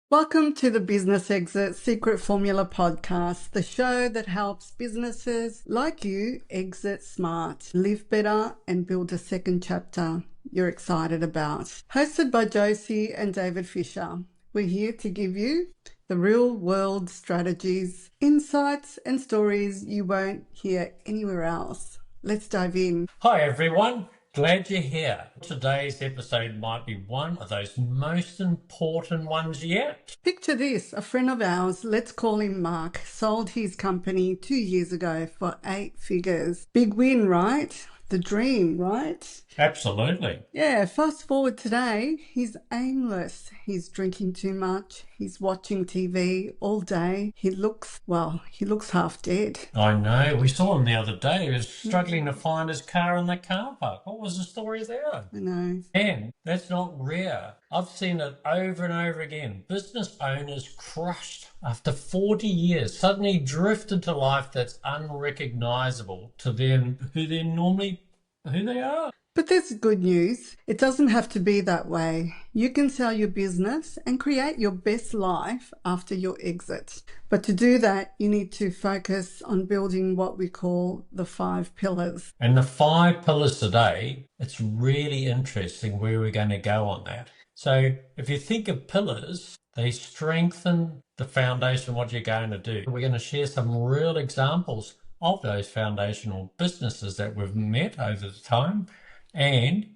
Welcome to the Business Exit Secret Formula podcast, the show that helps businesses like you exit smart, live better, and build a second chapter you're excited about. Hosted by Josie and David Fisher, we're here to give you the real world strategies, insights, and stories you won't hear anywhere else. Let's dive in. Hi everyone, glad you're here. Today's episode might be one of those most important ones yet. Picture this, a friend of ours, let's call him Mark, sold his company 2 years ago for 8 figures. Big win, right? The dream, right? Absolutely. Yeah, fast forward today, he's aimless. He's drinking too much. He's watching TV all day. He looks half dead. I know, we saw him the other day. He was struggling to find his car in the car park. What was the story there? I know. And that's not rare. I've seen it over and over again. Business owners crushed after 40 years, suddenly drift into life that's unrecognizable to them, who they are. But there's good news. It doesn't have to be that way. You can sell your business and create your best life after your exit. But to do that, you need to focus on building what we call the 5 pillars. And the 5 pillars today, it's really interesting where we're going to go on that. So if you think of pillars, they strengthen the foundation, what you're going to do. We're going to share some real examples of those foundational businesses that we've met over the time. And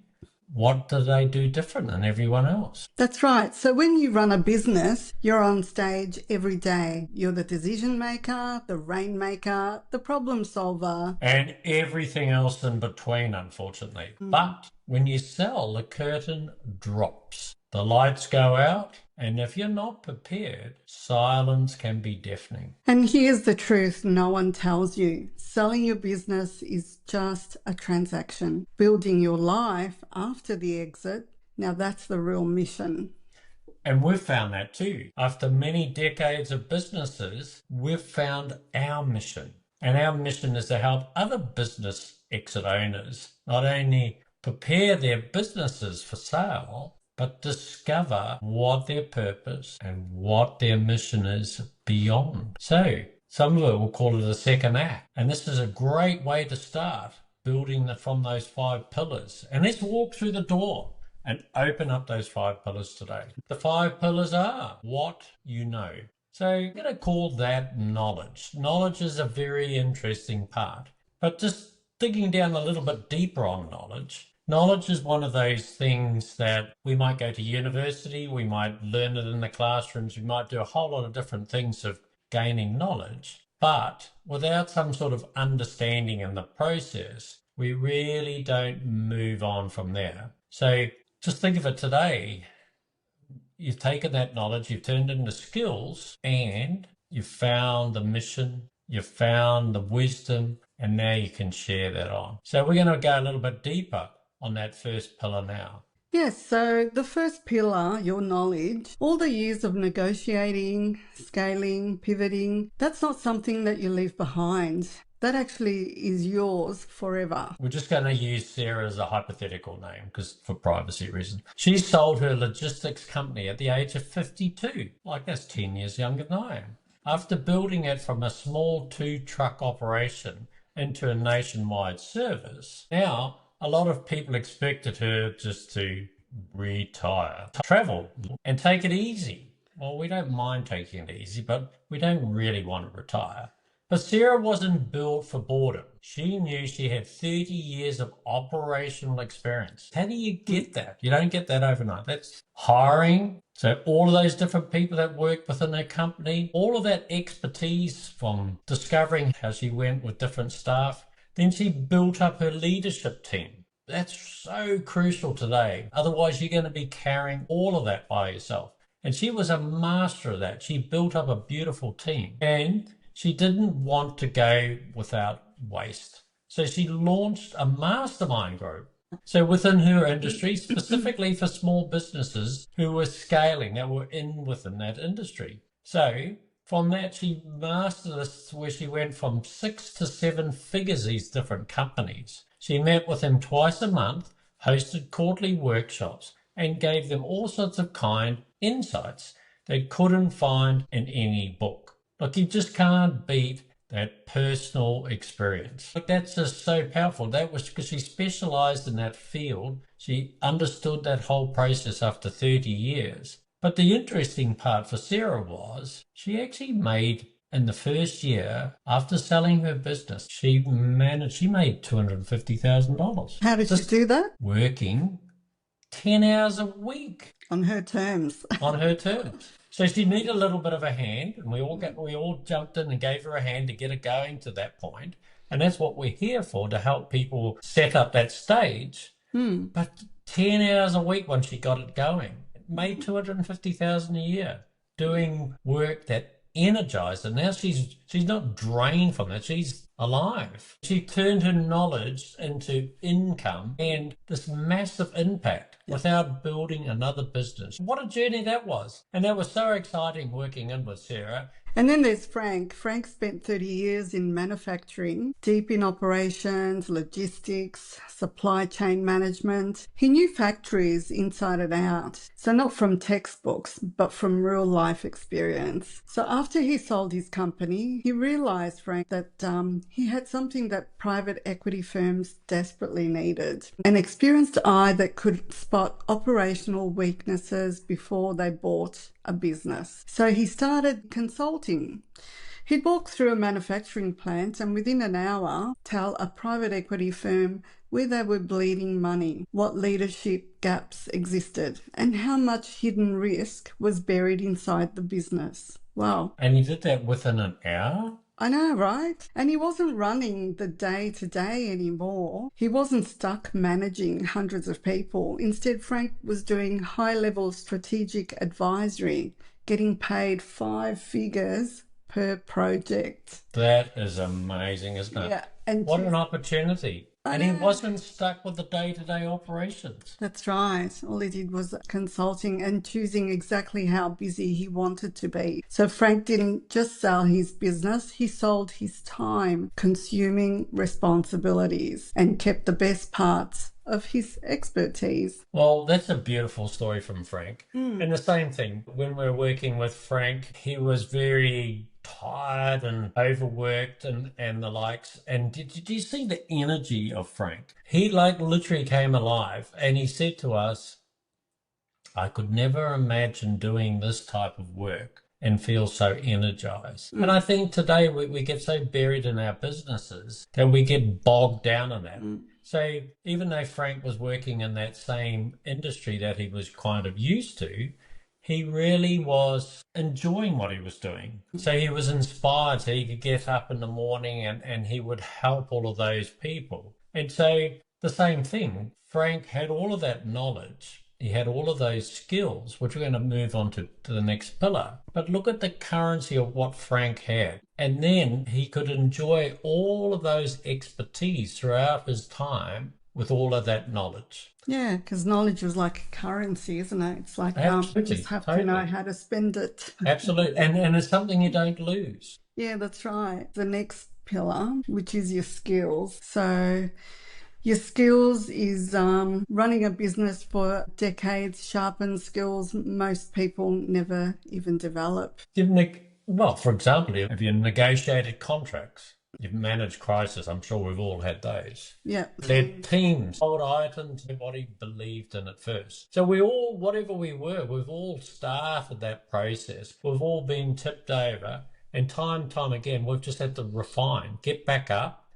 what do they do different than everyone else? That's right. So when you run a business, you're on stage every day. You're the decision maker, the rainmaker, the problem solver. And everything else in between, unfortunately. But when you sell, the curtain drops. The lights go out. And if you're not prepared, silence can be deafening. And here's the truth no one tells you. Selling your business is just a transaction. Building your life after the exit, now that's the real mission. And we've found that too. After many decades of businesses, we've found our mission. And our mission is to help other business exit owners not only prepare their businesses for sale, but discover what their purpose and what their mission is beyond. So some of it will call it a second act. And this is a great way to start building from those 5 pillars. And let's walk through the door and open up those 5 pillars today. The 5 pillars are what you know. So I'm going to call that knowledge. Knowledge is a very interesting part. But just digging down a little bit deeper on knowledge, knowledge is one of those things that we might go to university, we might learn it in the classrooms, we might do a whole lot of different things of gaining knowledge, but without some sort of understanding in the process, we really don't move on from there. So just think of it today. You've taken that knowledge, you've turned it into skills, and you've found the mission, you've found the wisdom, and now you can share that on. So we're going to go a little bit deeper on that first pillar now. Yes, so the first pillar, your knowledge, all the years of negotiating, scaling, pivoting, that's not something that you leave behind. That actually is yours forever. We're just going to use Sarah as a hypothetical name because for privacy reasons. She sold her logistics company at the age of 52. Like that's 10 years younger than I am. After building it from a small 2-truck operation into a nationwide service, now a lot of people expected her just to retire, travel, and take it easy. Well, we don't mind taking it easy, but we don't really want to retire. But Sarah wasn't built for boredom. She knew she had 30 years of operational experience. How do you get that? You don't get that overnight. That's hiring. So all of those different people that work within her company, all of that expertise from discovering how she went with different staff. Then she built up her leadership team. That's so crucial today. Otherwise, you're going to be carrying all of that by yourself. And she was a master of that. She built up a beautiful team. And she didn't want to go without waste. So she launched a mastermind group. So within her industry, specifically for small businesses who were scaling, that were within that industry. So from that, she mastered this where she went from 6 to 7 figures, these different companies. She met with them twice a month, hosted quarterly workshops, and gave them all sorts of kind insights that couldn't find in any book. Like, you just can't beat that personal experience. Like, that's just so powerful. That was because she specialized in that field. She understood that whole process after 30 years. But the interesting part for Sarah was she actually made, in the first year after selling her business, she made $250,000. How did she do that? Working 10 hours a week. On her terms. On her terms. So she needed a little bit of a hand, and we all jumped in and gave her a hand to get it going to that point. And that's what we're here for, to help people set up that stage. But 10 hours a week once she got it going, made $250,000 a year doing work that energized her. Now she's not drained from it. She's alive. She turned her knowledge into income and this massive impact without building another business. What a journey that was. And that was so exciting working in with Sarah. And then there's Frank. Frank spent 30 years in manufacturing, deep in operations, logistics, supply chain management. He knew factories inside and out. So not from textbooks, but from real life experience. So after he sold his company, he realized, Frank, that he had something that private equity firms desperately needed. An experienced eye that could spot operational weaknesses before they bought a business. So he started consulting. He'd walk through a manufacturing plant and within an hour tell a private equity firm where they were bleeding money, what leadership gaps existed, and how much hidden risk was buried inside the business. Wow. And he did that within an hour? I know, right? And he wasn't running the day-to-day anymore. He wasn't stuck managing hundreds of people. Instead, Frank was doing high-level strategic advisory, getting paid 5 figures per project. That is amazing, isn't it? Yeah. And what an opportunity. And he wasn't stuck with the day-to-day operations. That's right. All he did was consulting and choosing exactly how busy he wanted to be. So Frank didn't just sell his business, he sold his time, consuming responsibilities, and kept the best parts of his expertise. Well, that's a beautiful story from Frank. And the same thing, when we were working with Frank, he was very tired and overworked and the likes. And did you see the energy of Frank? He literally came alive, and he said to us, I could never imagine doing this type of work and feel so energized. And I think today we get so buried in our businesses that we get bogged down in that. So even though Frank was working in that same industry that he was kind of used to, he really was enjoying what he was doing. So he was inspired, so he could get up in the morning and he would help all of those people. And so the same thing, Frank had all of that knowledge. He had all of those skills, which we're going to move on to the next pillar. But look at the currency of what Frank had. And then he could enjoy all of those expertise throughout his time with all of that knowledge. Yeah, because knowledge was like a currency, isn't it? It's like you just have to know how to spend it. Absolutely. And it's something you don't lose. Yeah, that's right. The next pillar, which is your skills. So your skills is running a business for decades, sharpened skills most people never even develop. Well, for example, if you negotiated contracts, you've managed crisis. I'm sure we've all had those. Yeah. Led teams, sold items, nobody believed in it first. So we all, whatever we were, we've all started that process. We've all been tipped over, and time again, we've just had to refine, get back up.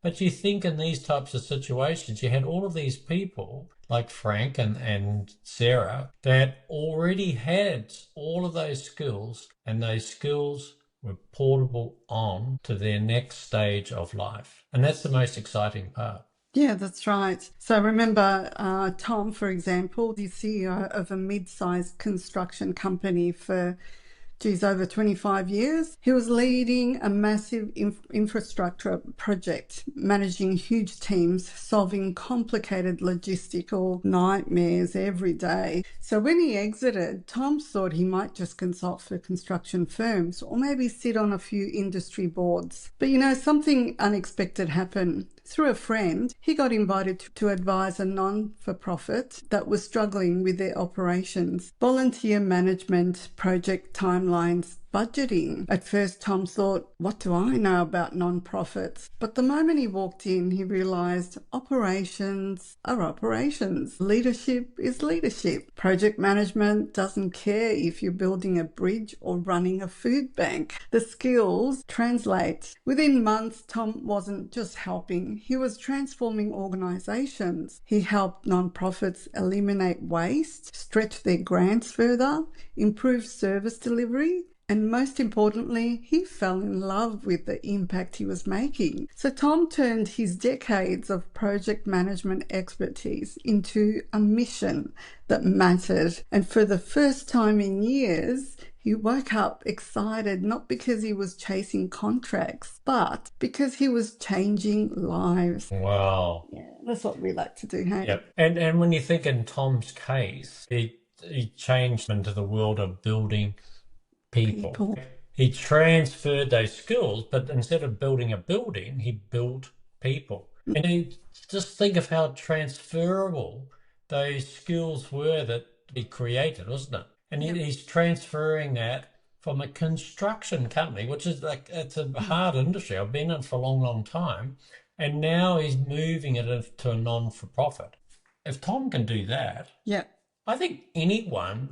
But you think in these types of situations, you had all of these people like Frank and Sarah that already had all of those skills, and those skills were portable on to their next stage of life. And that's the most exciting part. Yeah, that's right. So remember Tom, for example, the CEO of a mid-sized construction company for over 25 years. He was leading a massive infrastructure project, managing huge teams, solving complicated logistical nightmares every day. So when he exited, Tom thought he might just consult for construction firms or maybe sit on a few industry boards. But something unexpected happened. Through a friend, he got invited to advise a non-for-profit that was struggling with their operations, volunteer management, project timelines, budgeting. At first, Tom thought, what do I know about non-profits? But the moment he walked in, he realized operations are operations. Leadership is leadership. Project management doesn't care if you're building a bridge or running a food bank. The skills translate. Within months, Tom wasn't just helping, he was transforming organizations. He helped non-profits eliminate waste, stretch their grants further, improve service delivery, and most importantly, he fell in love with the impact he was making. So Tom turned his decades of project management expertise into a mission that mattered. And for the first time in years, he woke up excited, not because he was chasing contracts, but because he was changing lives. Wow. Yeah, that's what we like to do, hey? Yep. And when you think in Tom's case, he changed into the world of building people. He transferred those skills, but instead of building a building, he built people. And you just think of how transferable those skills were that he created, wasn't it? And he's transferring that from a construction company, which is it's a hard industry. I've been in it for a long, long time. And now he's moving it into a non-for-profit. If Tom can do that, I think anyone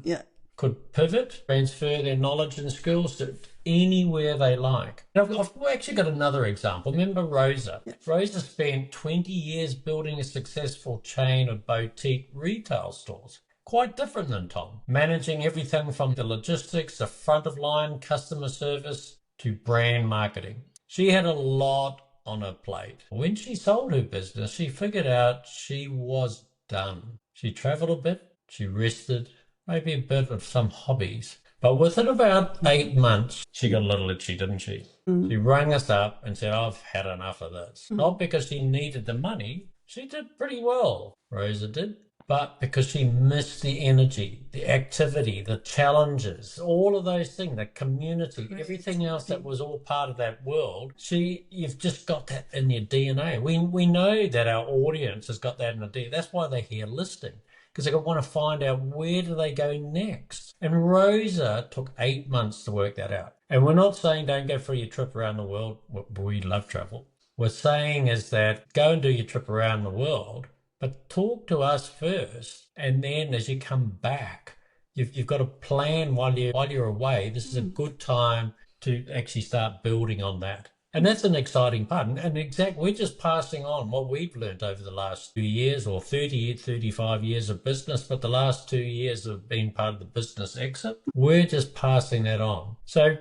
could pivot, transfer their knowledge and skills to anywhere they like. I've actually got another example. Remember Rosa? Rosa spent 20 years building a successful chain of boutique retail stores. Quite different than Tom, managing everything from the logistics, the front of line customer service to brand marketing. She had a lot on her plate. When she sold her business, she figured out she was done. She traveled a bit, she rested, maybe a bit of some hobbies. But within about 8 months, she got a little itchy, didn't she? She rang us up and said, I've had enough of this. Not because she needed the money. She did pretty well, Rosa did. But because she missed the energy, the activity, the challenges, all of those things, the community, everything else that was all part of that world, you've just got that in your DNA. We know that our audience has got that in the DNA. That's why they're here listening, because they want to find out where do they go next. And Rosa took 8 months to work that out. And we're not saying don't go for your trip around the world. We love travel. We're saying is that go and do your trip around the world, but talk to us first, and then as you come back, you've got a plan while you're away. This is a good time to actually start building on that. And that's an exciting part. And we're just passing on what we've learned over the last 2 years or 35 years of business, but the last 2 years have been part of the business exit. We're just passing that on. So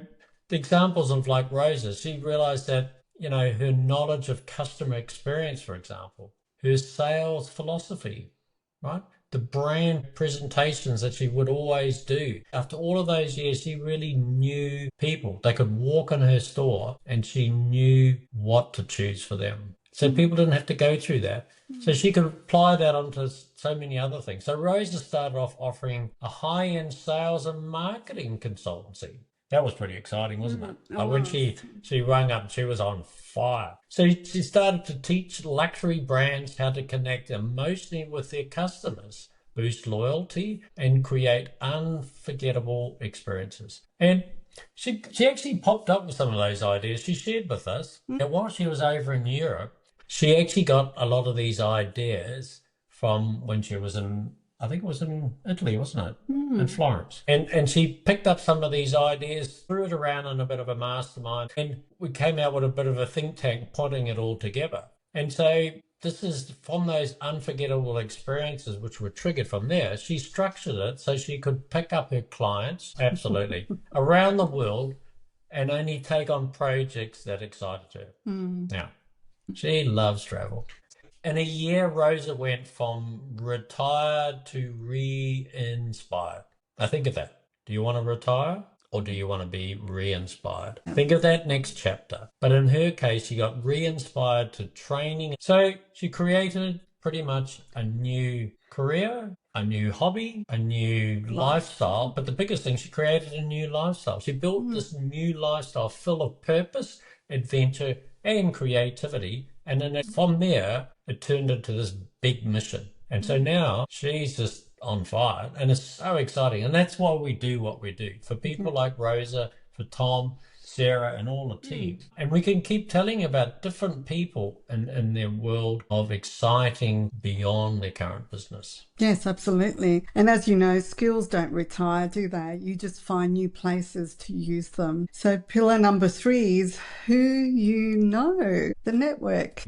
the examples of like Rosa, she realized that, her knowledge of customer experience, for example, her sales philosophy, right? The brand presentations that she would always do. After all of those years, she really knew people. They could walk in her store and she knew what to choose for them. So people didn't have to go through that. So she could apply that onto so many other things. So Rosa started off offering a high-end sales and marketing consultancy. That was pretty exciting, wasn't it? Like when she rang up, she was on fire. So she started to teach luxury brands how to connect emotionally with their customers, boost loyalty, and create unforgettable experiences. And she actually popped up with some of those ideas. She shared with us that while she was over in Europe, she actually got a lot of these ideas from when she was in, I think it was in Italy, wasn't it? In Florence. And she picked up some of these ideas, threw it around in a bit of a mastermind, and we came out with a bit of a think tank putting it all together. And so this is from those unforgettable experiences which were triggered from there. She structured it so she could pick up her clients, absolutely, around the world and only take on projects that excited her. Now, she loves travel. In a year, Rosa went from retired to re-inspired. Now think of that. Do you want to retire or do you want to be re-inspired? Think of that next chapter. But in her case, she got re-inspired to training. So she created pretty much a new career, a new hobby, a new lifestyle. But the biggest thing, she created a new lifestyle. She built this new lifestyle full of purpose, adventure, and creativity. And then from there, it turned into this big mission. And so now she's just on fire, and it's so exciting. And that's why we do what we do. For people like Rosa, for Tom, Sarah, and all the team. And we can keep telling about different people in their world of exciting beyond their current business. Yes, absolutely. And as you know, skills don't retire, do they? You just find new places to use them. So pillar number 3 is who you know, the network.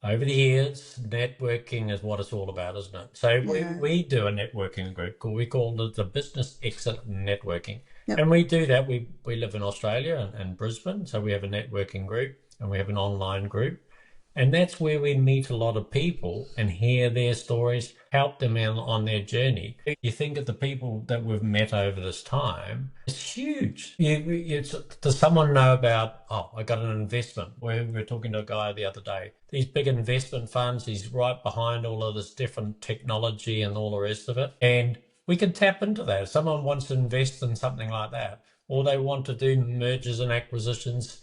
Over the years, networking is what it's all about, isn't it? So we do a networking group we call it the Business Exit Networking. Yep. And we do that. We live in Australia and Brisbane, so we have a networking group and we have an online group. And that's where we meet a lot of people and hear their stories, help them on their journey. You think of the people that we've met over this time, it's huge. Does someone know about, I got an investment? We were talking to a guy the other day. These big investment funds, he's right behind all of this different technology and all the rest of it. And we can tap into that. If someone wants to invest in something like that, or they want to do mergers and acquisitions,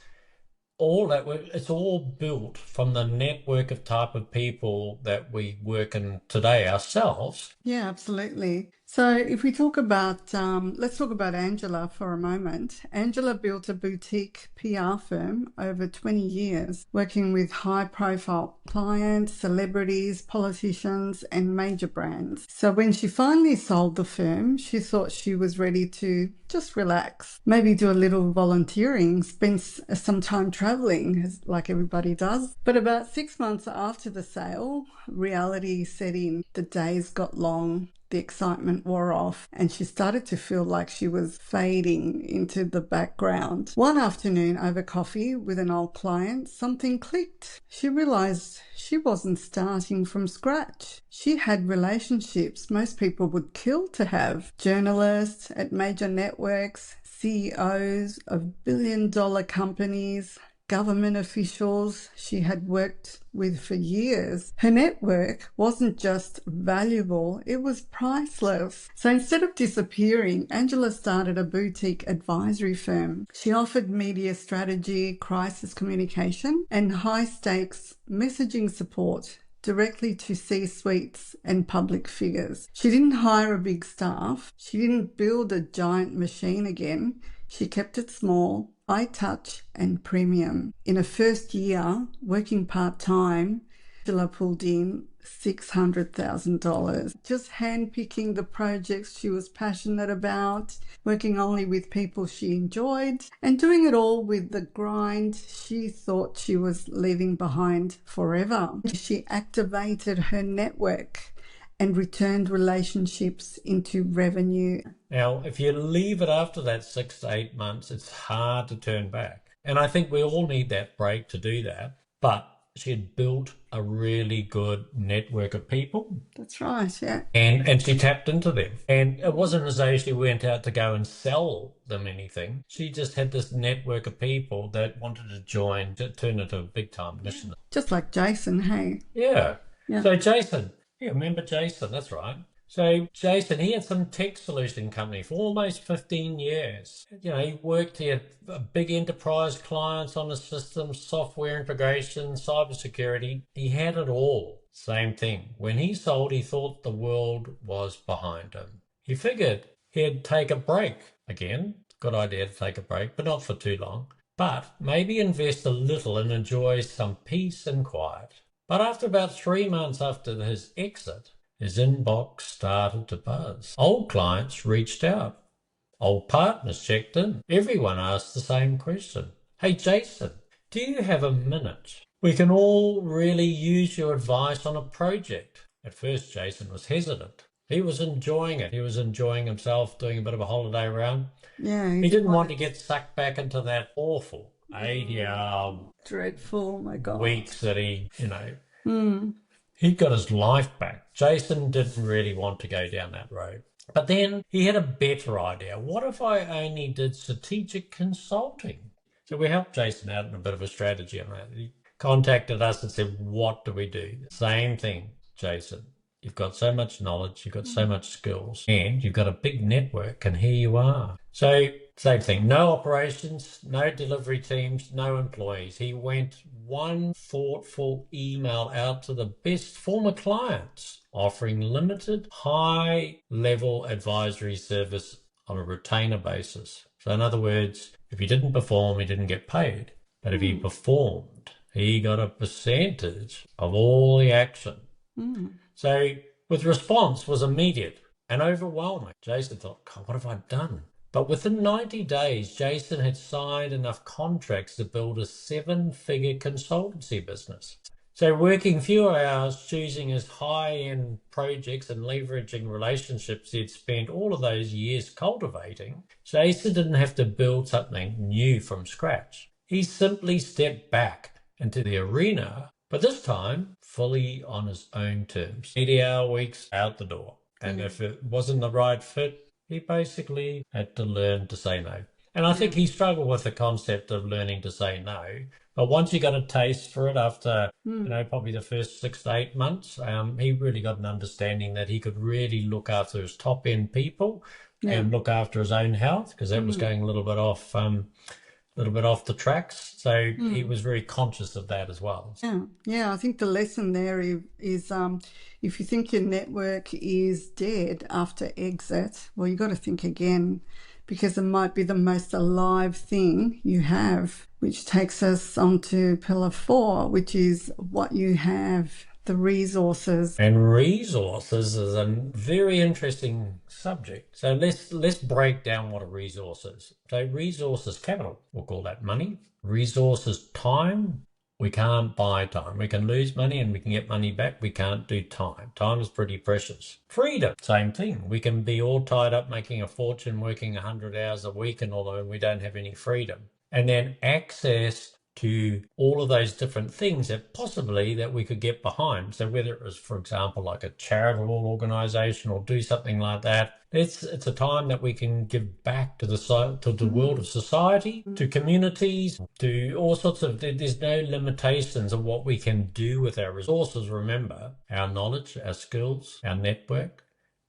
all that, it's all built from the network of type of people that we work in today ourselves. Yeah, absolutely. So if we talk about, let's talk about Angela for a moment. Angela built a boutique PR firm over 20 years, working with high-profile clients, celebrities, politicians, and major brands. So when she finally sold the firm, she thought she was ready to just relax, maybe do a little volunteering, spend some time traveling, like everybody does. But about 6 months after the sale, reality set in. The days got long. The excitement wore off, and she started to feel like she was fading into the background. One afternoon over coffee with an old client, something clicked. She realized she wasn't starting from scratch. She had relationships most people would kill to have. Journalists at major networks, CEOs of billion-dollar companies, government officials she had worked with for years. Her network wasn't just valuable, it was priceless. So instead of disappearing, Angela started a boutique advisory firm. She offered media strategy, crisis communication, and high-stakes messaging support directly to C-suites and public figures. She didn't hire a big staff. She didn't build a giant machine again. She kept it small, high touch and premium. In her first year, working part-time, Angela pulled in $600,000, just handpicking the projects she was passionate about, working only with people she enjoyed, and doing it all with the grind she thought she was leaving behind forever. She activated her network and returned relationships into revenue. Now, if you leave it after that 6 to 8 months, it's hard to turn back. And I think we all need that break to do that. But she had built a really good network of people. That's right, yeah. And she tapped into them. And it wasn't as though she went out to go and sell them anything. She just had this network of people that wanted to join, to turn into a big-time mission. Just like Jason, hey? Yeah. So Jason... Yeah, remember Jason, that's right. So Jason, he had some tech solution company for almost 15 years. You know, he worked, he had big enterprise clients on the system, software integration, cybersecurity. He had it all. Same thing. When he sold, he thought the world was behind him. He figured he'd take a break. Again, good idea to take a break, but not for too long. But maybe invest a little and enjoy some peace and quiet. But after about 3 months after his exit, his inbox started to buzz. Old clients reached out. Old partners checked in. Everyone asked the same question. Hey, Jason, do you have a minute? We can all really use your advice on a project. At first, Jason was hesitant. He was enjoying it. He was enjoying himself, doing a bit of a holiday round. Yeah. He didn't want to get sucked back into that awful 80-hour dreadful, my God, weeks that he, he got his life back. Jason didn't really want to go down that road. But then he had a better idea. What if I only did strategic consulting? So we helped Jason out in a bit of a strategy on that. He contacted us and said, what do we do? Same thing, Jason. You've got so much knowledge, you've got so much skills, and you've got a big network, and here you are. So Same thing. No operations, no delivery teams, no employees. He went one thoughtful email out to the best former clients, offering limited, high-level advisory service on a retainer basis. So in other words, if he didn't perform, he didn't get paid. But if he performed, he got a percentage of all the action. So with response was immediate and overwhelming. Jason thought, God, what have I done? But within 90 days, Jason had signed enough contracts to build a 7-figure consultancy business. So working fewer hours, choosing his high-end projects and leveraging relationships he'd spent all of those years cultivating, Jason didn't have to build something new from scratch. He simply stepped back into the arena, but this time fully on his own terms. 80-hour weeks out the door. And if it wasn't the right fit, he basically had to learn to say no. And I think he struggled with the concept of learning to say no. But once he got a taste for it after, probably the first 6 to 8 months, he really got an understanding that he could really look after his top-end people and look after his own health, because that was going a little bit off the tracks. So he was very conscious of that as well. Yeah. I think the lesson there is if you think your network is dead after exit, well, you got to think again, because it might be the most alive thing you have, which takes us on to pillar 4, which is what you have, the resources. And resources is a very interesting subject. So let's break down what a resource is. So resource is capital. We'll call that money. Resource is time. We can't buy time. We can lose money and we can get money back. We can't do time. Time is pretty precious. Freedom, same thing. We can be all tied up making a fortune, working 100 hours a week, and although we don't have any freedom. And then access to all of those different things that we could get behind. So whether it was, for example, like a charitable organization or do something like that, it's a time that we can give back to the world of society, to communities, to all sorts of, there's no limitations of what we can do with our resources. Remember, our knowledge, our skills, our network.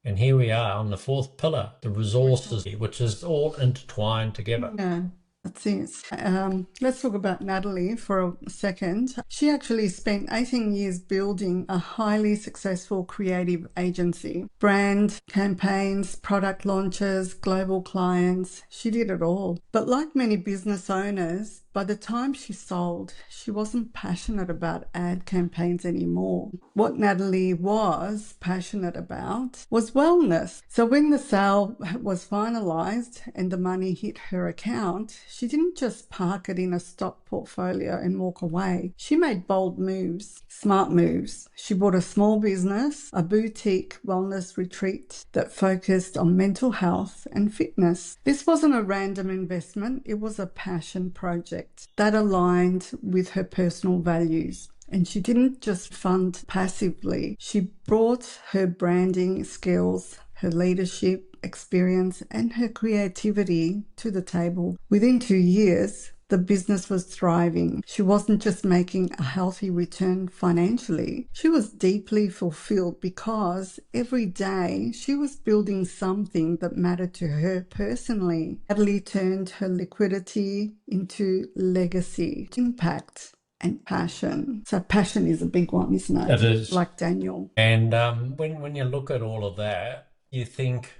And here we are on the 4th pillar, the resources, which is all intertwined together. Yeah. That's it. Let's talk about Natalie for a second. She actually spent 18 years building a highly successful creative agency. Brand campaigns, product launches, global clients. She did it all. But like many business owners, by the time she sold, she wasn't passionate about ad campaigns anymore. What Natalie was passionate about was wellness. So when the sale was finalized and the money hit her account, she didn't just park it in a stock portfolio and walk away. She made bold moves, smart moves. She bought a small business, a boutique wellness retreat that focused on mental health and fitness. This wasn't a random investment, it was a passion project that aligned with her personal values. And she didn't just fund passively. She brought her branding skills, her leadership experience, and her creativity to the table. Within 2 years, the business was thriving. She wasn't just making a healthy return financially. She was deeply fulfilled because every day she was building something that mattered to her personally. Natalie turned her liquidity into legacy, impact, and passion. So passion is a big one, isn't it? It is. Like Daniel. And when you look at all of that, you think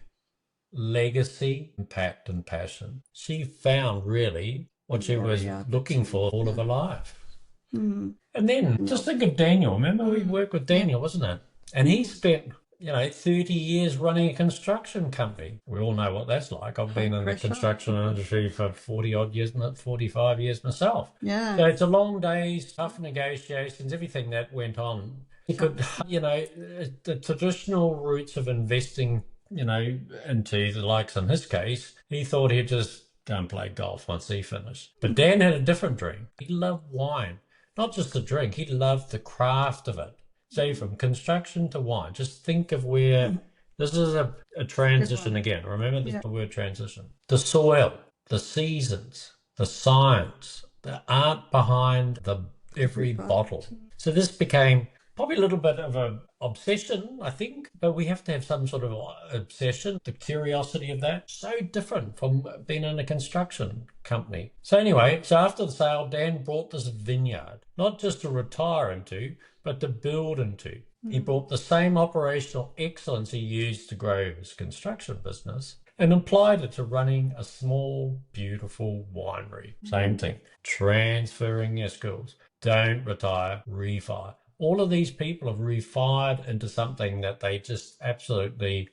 legacy, impact, and passion. She found really what she was looking for all of her life. And then just think of Daniel. Remember we worked with Daniel, wasn't it? And he spent 30 years running a construction company. We all know what that's like. I've been in the construction industry for 40 odd years, 45 years myself. Yeah. So it's a long days, tough negotiations, everything that went on. He could, the traditional routes of investing, into the likes in his case, he thought he'd just go and play golf once he finished. But Dan had a different dream. He loved wine, not just the drink. He loved the craft of it. So from construction to wine, just think of where this is a transition again. Remember the word transition. The soil, the seasons, the science, the art behind every bottle. So this became Probably a little bit of an obsession, I think, but we have to have some sort of obsession, the curiosity of that. So different from being in a construction company. So anyway, so after the sale, Dan brought this vineyard, not just to retire into, but to build into. He brought the same operational excellence he used to grow his construction business and applied it to running a small, beautiful winery. Same thing. Transferring your skills. Don't retire, refire. All of these people have refired into something that they just absolutely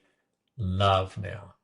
love now.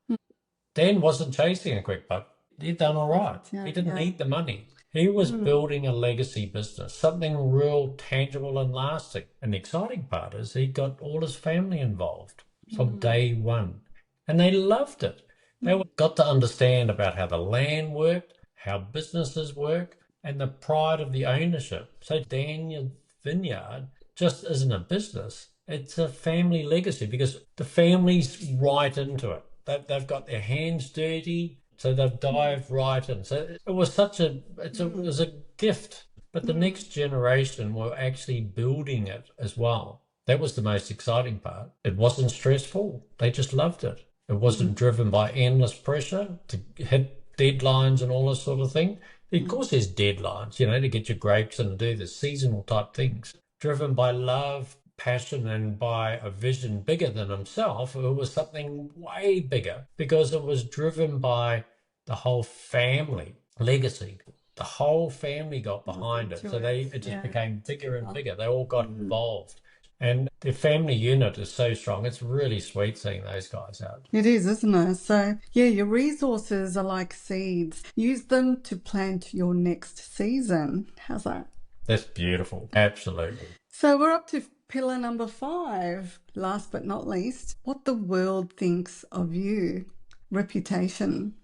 Dan wasn't chasing a quick buck. He'd done all right. He didn't need the money. He was building a legacy business, something real tangible and lasting. And the exciting part is he got all his family involved from day one. And they loved it. They got to understand about how the land worked, how businesses work, and the pride of the ownership. So Daniel Vineyard just isn't a business. It's a family legacy because the family's right into it. They've got their hands dirty, so they've dived right in. So it was it was a gift. But the next generation were actually building it as well. That was the most exciting part. It wasn't stressful. They just loved it. It wasn't driven by endless pressure to hit deadlines and all this sort of thing. Of course, there's deadlines, to get your grapes and do the seasonal type things. Driven by love, passion, and by a vision bigger than himself. It was something way bigger because it was driven by the whole family legacy. The whole family got behind it. So it just became bigger and bigger. They all got involved. And the family unit is so strong. It's really sweet seeing those guys out. It is, isn't it? So, your resources are like seeds. Use them to plant your next season. How's that? That's beautiful. Absolutely. So we're up to pillar number 5. Last but not least, what the world thinks of you. Reputation.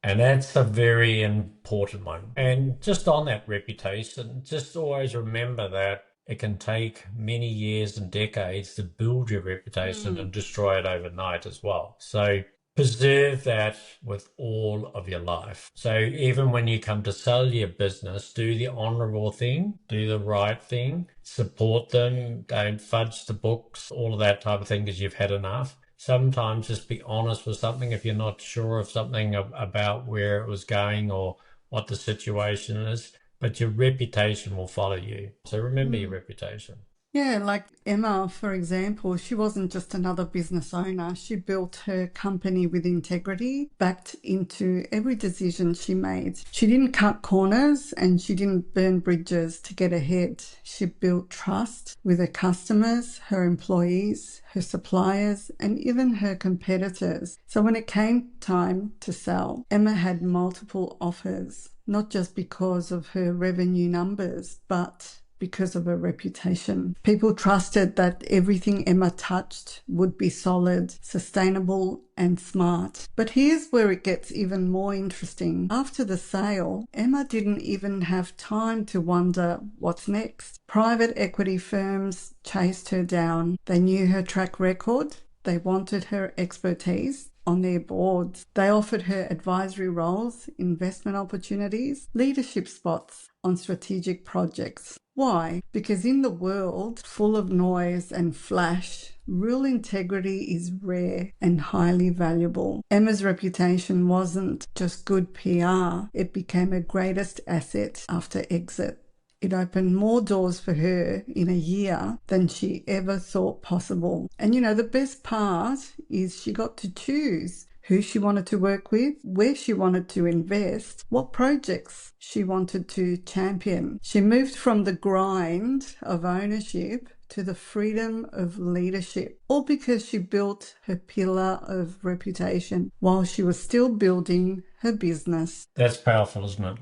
And that's a very important one. And just on that reputation, just always remember that it can take many years and decades to build your reputation and destroy it overnight as well. So preserve that with all of your life. So even when you come to sell your business, do the honorable thing, do the right thing, support them, don't fudge the books, all of that type of thing because you've had enough. Sometimes just be honest with something if you're not sure of something about where it was going or what the situation is. But your reputation will follow you. So remember your reputation. Yeah, like Emma, for example, she wasn't just another business owner. She built her company with integrity, backed into every decision she made. She didn't cut corners and she didn't burn bridges to get ahead. She built trust with her customers, her employees, her suppliers, and even her competitors. So when it came time to sell, Emma had multiple offers, not just because of her revenue numbers, but because of her reputation. People trusted that everything Emma touched would be solid, sustainable, and smart. But here's where it gets even more interesting. After the sale, Emma didn't even have time to wonder what's next. Private equity firms chased her down. They knew her track record. They wanted her expertise on their boards. They offered her advisory roles, investment opportunities, leadership spots on strategic projects. Why? Because in the world full of noise and flash, real integrity is rare and highly valuable. Emma's reputation wasn't just good PR. It became her greatest asset after exit. It opened more doors for her in a year than she ever thought possible. And the best part is she got to choose who she wanted to work with, where she wanted to invest, what projects she wanted to champion. She moved from the grind of ownership to the freedom of leadership, all because she built her pillar of reputation while she was still building her business. That's powerful, isn't it?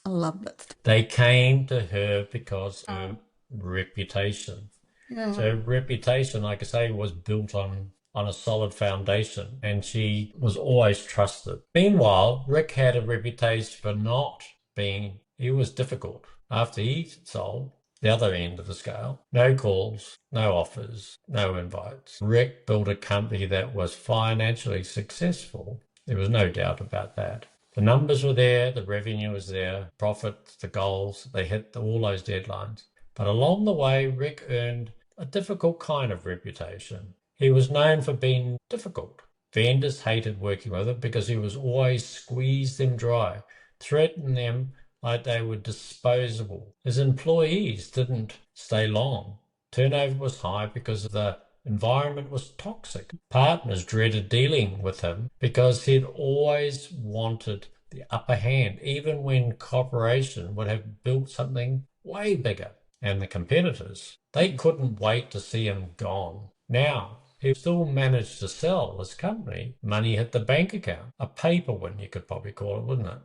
I love it. They came to her because of reputation. Yeah. So reputation, like I say, was built on a solid foundation, and she was always trusted. Meanwhile, Rick had a reputation for not being, he was difficult. After he sold, the other end of the scale, no calls, no offers, no invites. Rick built a company that was financially successful. There was no doubt about that. The numbers were there, the revenue was there, profits, the goals, they hit all those deadlines. But along the way, Rick earned a difficult kind of reputation. He was known for being difficult. Vendors hated working with him because he was always squeeze them dry, threaten them like they were disposable. His employees didn't stay long. Turnover was high because the environment was toxic. Partners dreaded dealing with him because he'd always wanted the upper hand, even when corporation would have built something way bigger. And the competitors, they couldn't wait to see him gone. Now, he still managed to sell his company. Money hit the bank account. A paper win, you could probably call it, wouldn't it?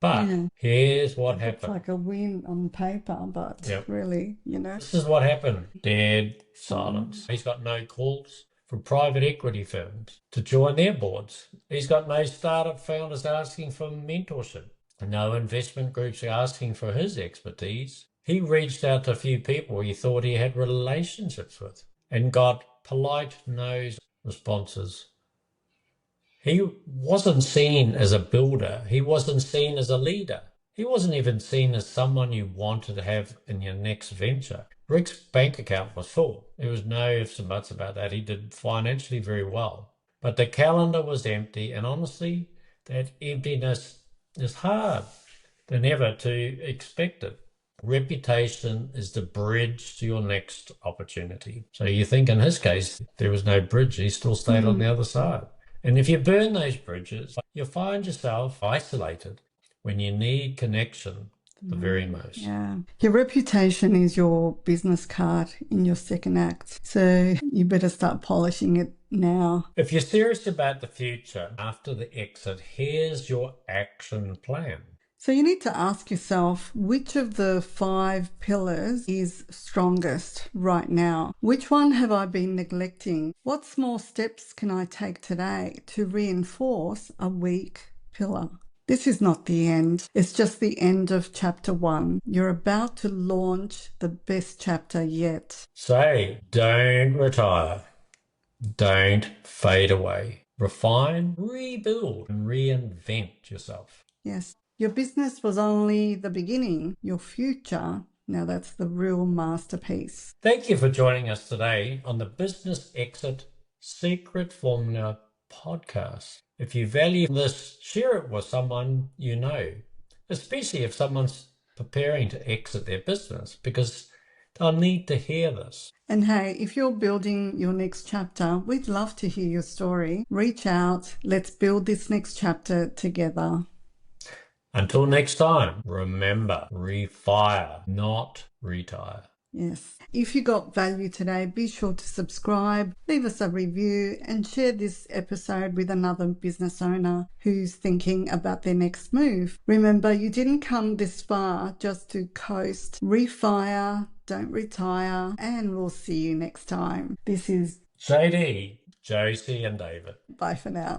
But Yeah. here's what It's happened. like a win on paper, but Yep. really, This is what happened. Dead silence. He's got no calls from private equity firms to join their boards. He's got no startup founders asking for mentorship. No investment groups are asking for his expertise. He reached out to a few people he thought he had relationships with and got polite no responses. He wasn't seen as a builder. He wasn't seen as a leader. He wasn't even seen as someone you wanted to have in your next venture. Rick's bank account was full. There was no ifs and buts about that. He did financially very well. But the calendar was empty, and honestly, that emptiness is hard than ever to expect it. Reputation is the bridge to your next opportunity. So you think in his case, there was no bridge. He still stayed on the other side. And if you burn those bridges, you'll find yourself isolated when you need connection the very most. Yeah. Your reputation is your business card in your second act. So you better start polishing it now. If you're serious about the future after the exit, here's your action plan. So you need to ask yourself, which of the 5 pillars is strongest right now? Which one have I been neglecting? What small steps can I take today to reinforce a weak pillar? This is not the end. It's just the end of chapter 1. You're about to launch the best chapter yet. Say, don't retire. Don't fade away. Refine, rebuild, and reinvent yourself. Yes. Your business was only the beginning. Your future, now that's the real masterpiece. Thank you for joining us today on the Business Exit Secret Formula podcast. If you value this, share it with someone you know, especially if someone's preparing to exit their business, because they'll need to hear this. And hey, if you're building your next chapter, we'd love to hear your story. Reach out. Let's build this next chapter together. Until next time, remember, refire, not retire. Yes. If you got value today, be sure to subscribe, leave us a review, and share this episode with another business owner who's thinking about their next move. Remember, you didn't come this far just to coast. Refire, don't retire, and we'll see you next time. This is JD, Josie and David. bye for now.